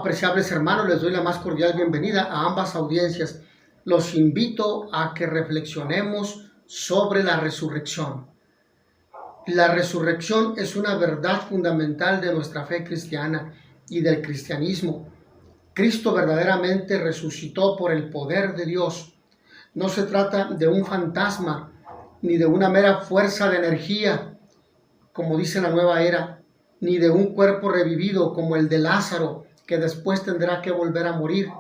Apreciables hermanos, les doy la más cordial bienvenida a ambas audiencias. Los invito a que reflexionemos sobre la resurrección. La resurrección es una verdad fundamental de nuestra fe cristiana y del cristianismo. Cristo verdaderamente resucitó por el poder de Dios. No se trata de un fantasma ni de una mera fuerza de energía, como dice la nueva era, ni de un cuerpo revivido como el de Lázaro, que después tendrá que volver a morir.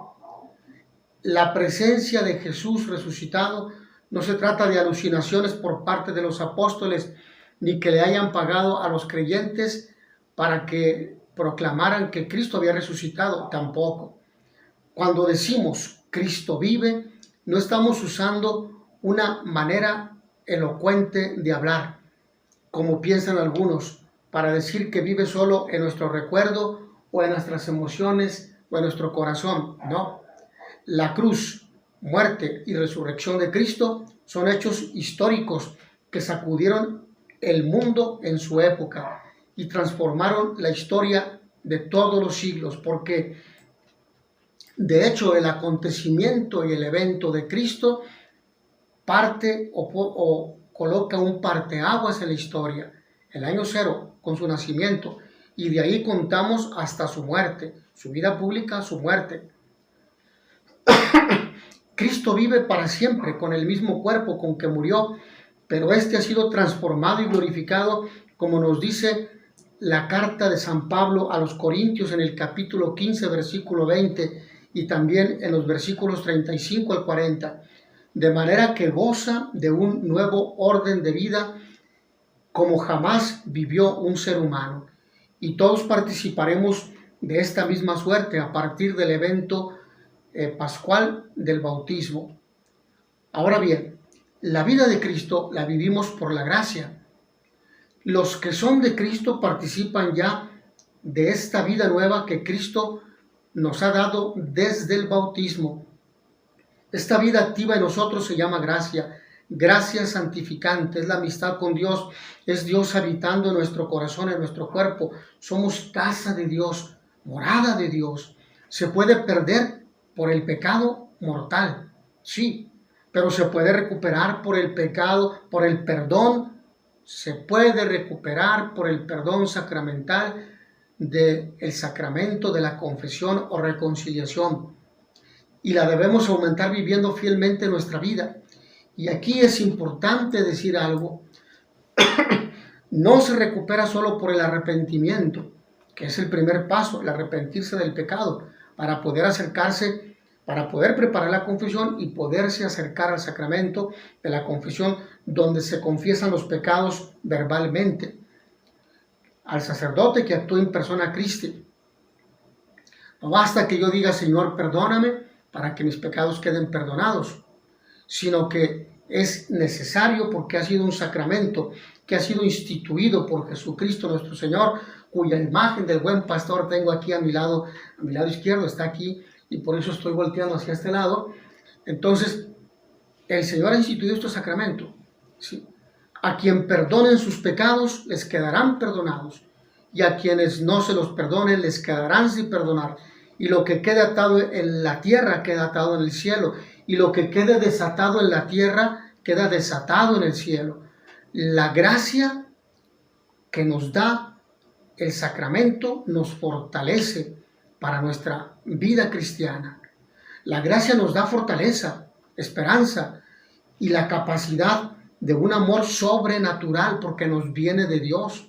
La presencia de Jesús resucitado no se trata de alucinaciones por parte de los apóstoles, ni que le hayan pagado a los creyentes para que proclamaran que Cristo había resucitado, tampoco. Cuando decimos Cristo vive, no estamos usando una manera elocuente de hablar, como piensan algunos, para decir que vive solo en nuestro recuerdo o en nuestras emociones o en nuestro corazón. No. La cruz, muerte y resurrección de Cristo son hechos históricos que sacudieron el mundo en su época y transformaron la historia de todos los siglos, porque de hecho el acontecimiento y el evento de Cristo parte o coloca un parteaguas en la historia, el año cero con su nacimiento, y de ahí contamos hasta su muerte, su vida pública, su muerte. Cristo vive para siempre con el mismo cuerpo con que murió, pero este ha sido transformado y glorificado, como nos dice la carta de San Pablo a los Corintios en el capítulo 15, versículo 20, y también en los versículos 35 al 40, de manera que goza de un nuevo orden de vida como jamás vivió un ser humano. Y todos participaremos de esta misma suerte a partir del evento pascual del bautismo. Ahora bien, la vida de Cristo la vivimos por la gracia. Los que son de Cristo participan ya de esta vida nueva que Cristo nos ha dado desde el bautismo. Esta vida activa en nosotros se llama gracia. Gracia santificante, es la amistad con Dios, es Dios habitando en nuestro corazón, en nuestro cuerpo. Somos casa de Dios, morada de Dios. Se puede perder por el pecado mortal, sí, pero se puede recuperar por el pecado, por el perdón, se puede recuperar por el perdón sacramental del sacramento de la confesión o reconciliación. Y la debemos aumentar viviendo fielmente nuestra vida. Y aquí es importante decir algo. No se recupera solo por el arrepentimiento, que es el primer paso, el arrepentirse del pecado, para poder acercarse, para poder preparar la confesión y poderse acercar al sacramento de la confesión, donde se confiesan los pecados verbalmente, al sacerdote que actúa en persona Christi. No basta que yo diga, Señor, perdóname, para que mis pecados queden perdonados, sino que es necesario porque ha sido un sacramento que ha sido instituido por Jesucristo nuestro Señor, cuya imagen del buen pastor tengo aquí a mi lado izquierdo, está aquí, y por eso estoy volteando hacia este lado. Entonces, el Señor ha instituido este sacramento, ¿sí? A quien perdonen sus pecados, les quedarán perdonados, y a quienes no se los perdonen, les quedarán sin perdonar. Y lo que quede atado en la tierra, queda atado en el cielo, y lo que quede desatado en la tierra, queda desatado en el cielo. La gracia que nos da el sacramento nos fortalece para nuestra vida cristiana. La gracia nos da fortaleza, esperanza y la capacidad de un amor sobrenatural porque nos viene de Dios.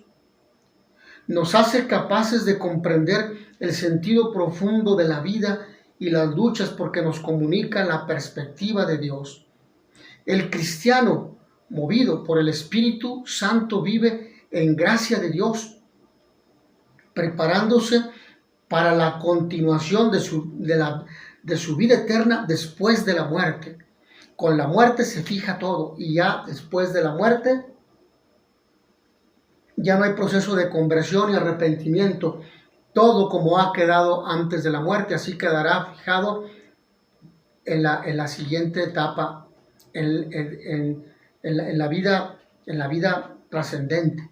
Nos hace capaces de comprender el sentido profundo de la vida y las luchas porque nos comunica la perspectiva de Dios. El cristiano, movido por el Espíritu Santo, vive en gracia de Dios, preparándose para la continuación de su vida eterna después de la muerte. Con la muerte se fija todo y ya después de la muerte ya no hay proceso de conversión y arrepentimiento. Todo como ha quedado antes de la muerte, así quedará fijado en la siguiente etapa, en la vida trascendente.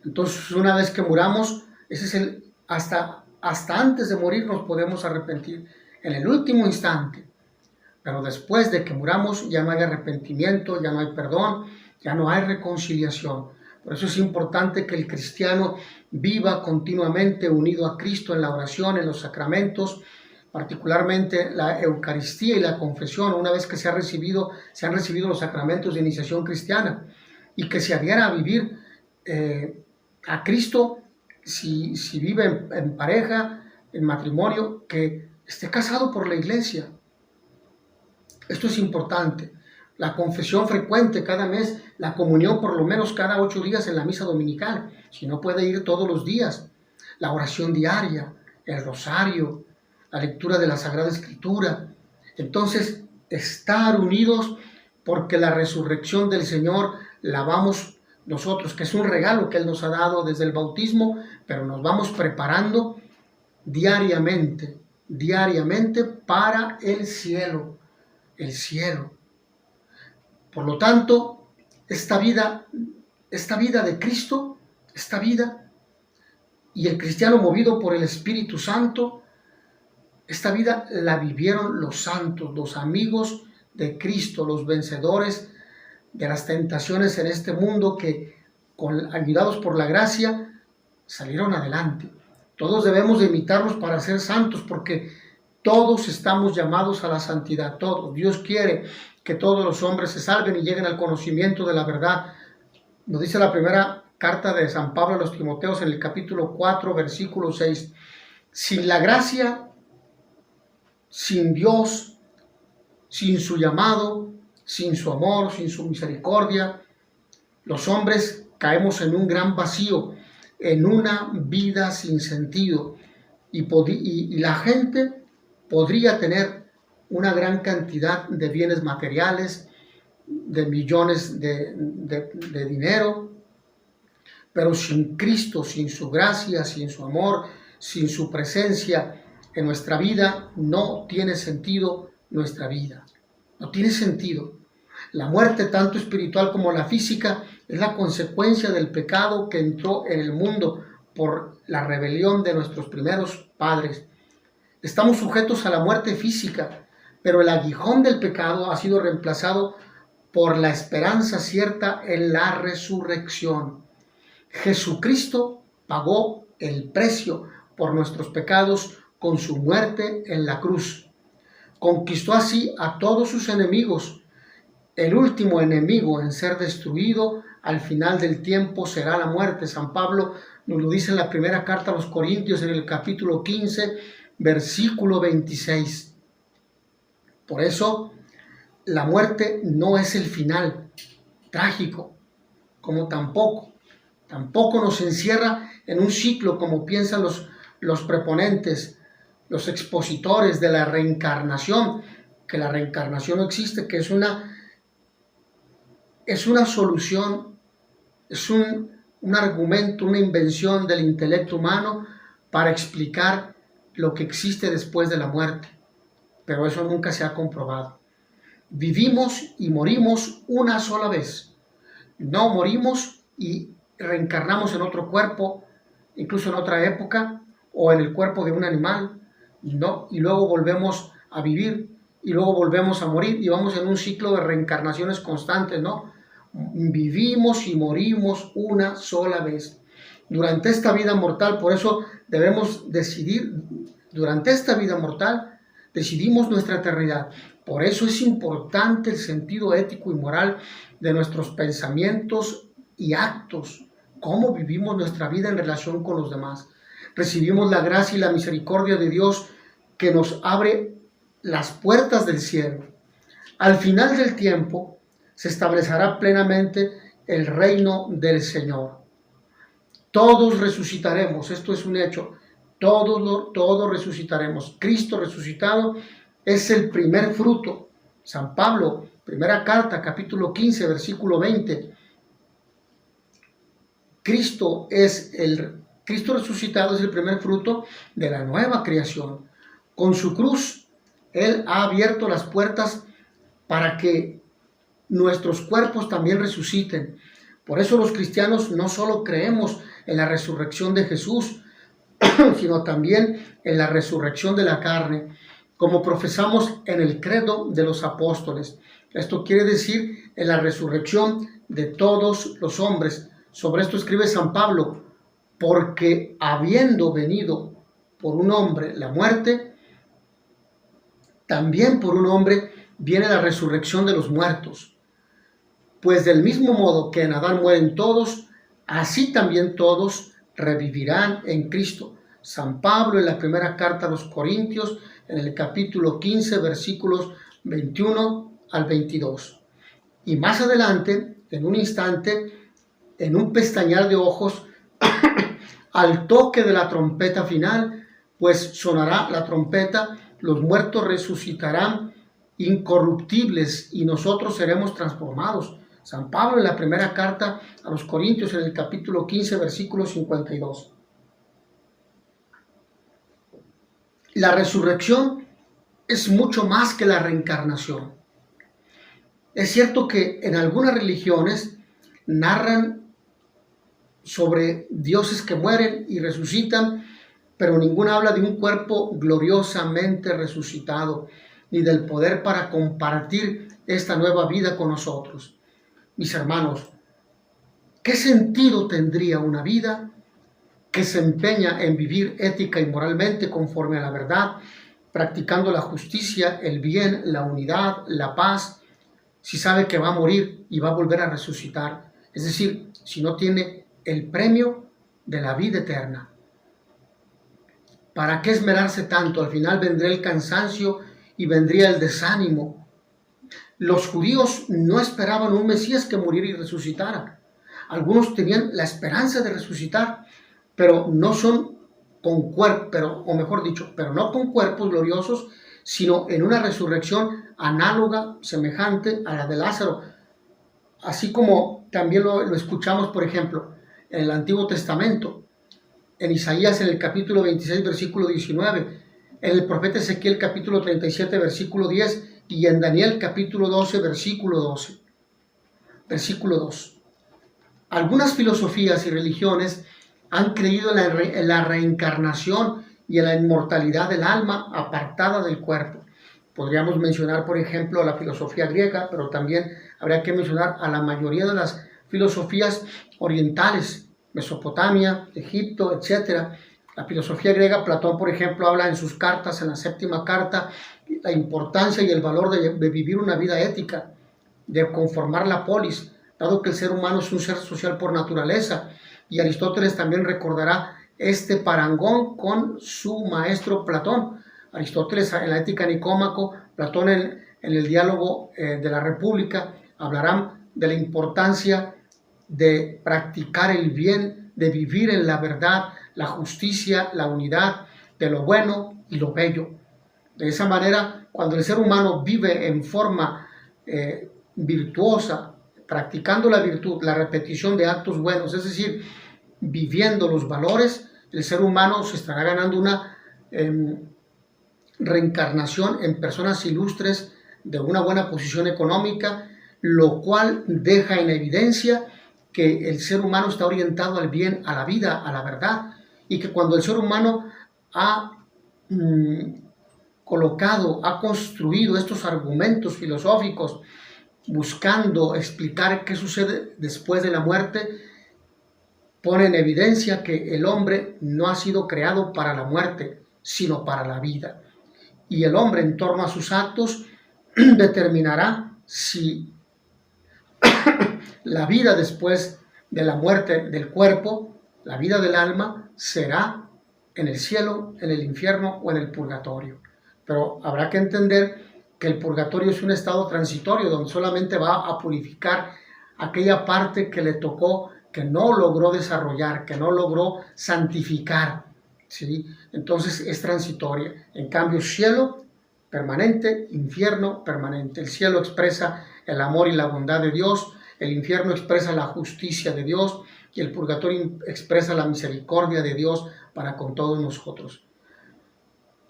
Entonces, una vez que muramos, ese es hasta hasta antes de morir nos podemos arrepentir en el último instante, pero después de que muramos ya no hay arrepentimiento, ya no hay perdón, ya no hay reconciliación. Por eso es importante que el cristiano viva continuamente unido a Cristo en la oración, en los sacramentos, particularmente la Eucaristía y la confesión, una vez que se han recibido los sacramentos de iniciación cristiana, y que se adhiera a vivir a Cristo si vive en pareja, en matrimonio, que esté casado por la iglesia. Esto es importante. La confesión frecuente cada mes, la comunión por lo menos cada 8 días en la misa dominical, si no puede ir todos los días, la oración diaria, el rosario, la lectura de la Sagrada Escritura. Entonces, estar unidos, porque la resurrección del Señor la vamos nosotros, que es un regalo que Él nos ha dado desde el bautismo, pero nos vamos preparando diariamente para el cielo. Por lo tanto, esta vida de Cristo, esta vida, y el cristiano movido por el Espíritu Santo, esta vida la vivieron los santos, los amigos de Cristo, los vencedores de las tentaciones en este mundo, que ayudados por la gracia salieron adelante. Todos debemos de imitarlos para ser santos, porque todos estamos llamados a la santidad, todos. Dios quiere que todos los hombres se salven y lleguen al conocimiento de la verdad. Nos dice la primera carta de San Pablo a los Timoteos en el capítulo 4, versículo 6. Sin la gracia, sin Dios, sin su llamado, sin su amor, sin su misericordia, los hombres caemos en un gran vacío, en una vida sin sentido, y la gente podría tener una gran cantidad de bienes materiales, de millones de dinero, pero sin Cristo, sin su gracia, sin su amor, sin su presencia en nuestra vida, no tiene sentido nuestra vida. No tiene sentido. La muerte, tanto espiritual como la física, es la consecuencia del pecado que entró en el mundo por la rebelión de nuestros primeros padres. Estamos sujetos a la muerte física, pero el aguijón del pecado ha sido reemplazado por la esperanza cierta en la resurrección. Jesucristo pagó el precio por nuestros pecados con su muerte en la cruz. Conquistó así a todos sus enemigos. El último enemigo en ser destruido al final del tiempo será la muerte. San Pablo nos lo dice en la primera carta a los Corintios, en el capítulo 15, versículo 26. Por eso, la muerte no es el final trágico, como tampoco nos encierra en un ciclo, como piensan los preponentes, los expositores de la reencarnación, que la reencarnación no existe, que es una solución, es un argumento, una invención del intelecto humano para explicar lo que existe después de la muerte, pero eso nunca se ha comprobado. Vivimos y morimos una sola vez, no morimos y reencarnamos en otro cuerpo, incluso en otra época, o en el cuerpo de un animal, no, y luego volvemos a vivir, y luego volvemos a morir, y vamos en un ciclo de reencarnaciones constantes, ¿no? Vivimos y morimos una sola vez. Durante esta vida mortal, por eso debemos decidir, durante esta vida mortal, decidimos nuestra eternidad. Por eso es importante el sentido ético y moral de nuestros pensamientos y actos, cómo vivimos nuestra vida en relación con los demás. Recibimos la gracia y la misericordia de Dios, que nos abre las puertas del cielo. Al final del tiempo se establecerá plenamente el reino del Señor. Todos resucitaremos, esto es un hecho, todos resucitaremos. Cristo resucitado es el primer fruto. San Pablo, primera carta, capítulo 15, versículo 20. Cristo resucitado es el primer fruto de la nueva creación. Con su cruz, Él ha abierto las puertas para que nuestros cuerpos también resuciten. Por eso los cristianos no solo creemos en la resurrección de Jesús, sino también en la resurrección de la carne, como profesamos en el credo de los apóstoles. Esto quiere decir en la resurrección de todos los hombres. Sobre esto escribe San Pablo: porque habiendo venido por un hombre la muerte, también por un hombre viene la resurrección de los muertos. Pues del mismo modo que en Adán mueren todos, así también todos revivirán en Cristo. San Pablo en la primera carta a los Corintios, en el capítulo 15, versículos 21 al 22. Y más adelante, en un instante, en un pestañear de ojos, al toque de la trompeta final, pues sonará la trompeta, los muertos resucitarán incorruptibles y nosotros seremos transformados. San Pablo en la primera carta a los Corintios, en el capítulo 15, versículo 52. La resurrección es mucho más que la reencarnación. Es cierto que en algunas religiones narran sobre dioses que mueren y resucitan, pero ninguna habla de un cuerpo gloriosamente resucitado, ni del poder para compartir esta nueva vida con nosotros. Mis hermanos, ¿qué sentido tendría una vida que se empeña en vivir ética y moralmente conforme a la verdad, practicando la justicia, el bien, la unidad, la paz, si sabe que va a morir y va a volver a resucitar? Es decir, si no tiene el premio de la vida eterna. ¿Para qué esmerarse tanto? Al final vendría el cansancio y vendría el desánimo. Los judíos no esperaban un Mesías que muriera y resucitara. Algunos tenían la esperanza de resucitar, pero no son con cuerpos, o mejor dicho, pero no con cuerpos gloriosos, sino en una resurrección análoga, semejante a la de Lázaro. Así como también lo escuchamos, por ejemplo, en el Antiguo Testamento, en Isaías en el capítulo 26, versículo 19, en el profeta Ezequiel capítulo 37, versículo 10, y en Daniel capítulo 12, versículo 12. Versículo 2. Algunas filosofías y religiones han creído en la reencarnación y en la inmortalidad del alma apartada del cuerpo. Podríamos mencionar, por ejemplo, a la filosofía griega, pero también habría que mencionar a la mayoría de las filosofías orientales, Mesopotamia, Egipto, etc. La filosofía griega, Platón, por ejemplo, habla en sus cartas, en la séptima carta, la importancia y el valor de vivir una vida ética, de conformar la polis, dado que el ser humano es un ser social por naturaleza. Y Aristóteles también recordará este parangón con su maestro Platón. Aristóteles en la Ética Nicómaco, Platón en el diálogo de la República, hablarán de la importancia de practicar el bien, de vivir en la verdad, la justicia, la unidad, de lo bueno y lo bello. De esa manera, cuando el ser humano vive en forma virtuosa, practicando la virtud, la repetición de actos buenos, es decir, viviendo los valores, el ser humano se estará ganando una reencarnación en personas ilustres de una buena posición económica, lo cual deja en evidencia que el ser humano está orientado al bien, a la vida, a la verdad, y que cuando el ser humano ha ha construido estos argumentos filosóficos buscando explicar qué sucede después de la muerte, pone en evidencia que el hombre no ha sido creado para la muerte, sino para la vida. Y el hombre, en torno a sus actos, determinará si la vida después de la muerte del cuerpo, la vida del alma, será en el cielo, en el infierno o en el purgatorio. Pero habrá que entender que el purgatorio es un estado transitorio donde solamente va a purificar aquella parte que le tocó, que no logró desarrollar, que no logró santificar, ¿sí? Entonces es transitoria. En cambio, cielo permanente, infierno permanente. El cielo expresa el amor y la bondad de Dios, el infierno expresa la justicia de Dios y el purgatorio expresa la misericordia de Dios para con todos nosotros.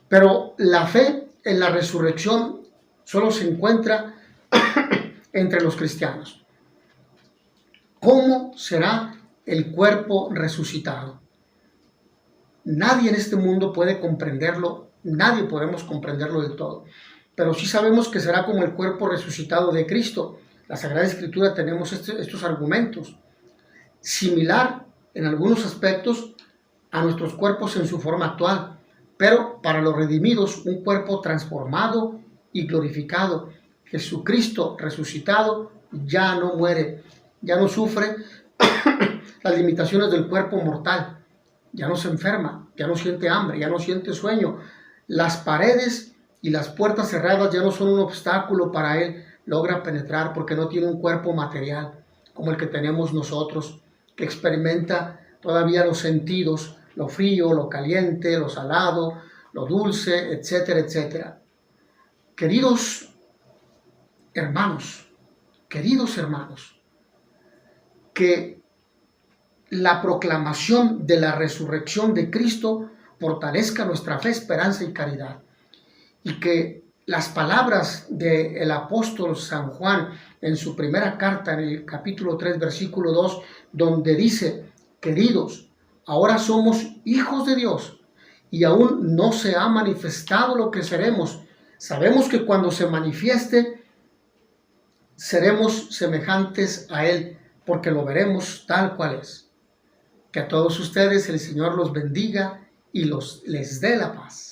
Pero la fe en la resurrección solo se encuentra entre los cristianos. ¿Cómo será el cuerpo resucitado? Nadie en este mundo puede comprenderlo, nadie podemos comprenderlo del todo, pero sí sabemos que será como el cuerpo resucitado de Cristo. La Sagrada Escritura tenemos estos argumentos, similar en algunos aspectos a nuestros cuerpos en su forma actual, pero para los redimidos un cuerpo transformado y glorificado. Jesucristo resucitado ya no muere, ya no sufre las limitaciones del cuerpo mortal, ya no se enferma, ya no siente hambre, ya no siente sueño. Las paredes y las puertas cerradas ya no son un obstáculo para él, logra penetrar porque no tiene un cuerpo material como el que tenemos nosotros, que experimenta todavía los sentidos, lo frío, lo caliente, lo salado, lo dulce, etcétera, etcétera. Queridos hermanos, que la proclamación de la resurrección de Cristo fortalezca nuestra fe, esperanza y caridad. Y que las palabras del apóstol San Juan en su primera carta, en el capítulo 3, versículo 2, donde dice: queridos, ahora somos hijos de Dios y aún no se ha manifestado lo que seremos. Sabemos que cuando se manifieste, seremos semejantes a Él, porque lo veremos tal cual es. Que a todos ustedes el Señor los bendiga y les dé la paz.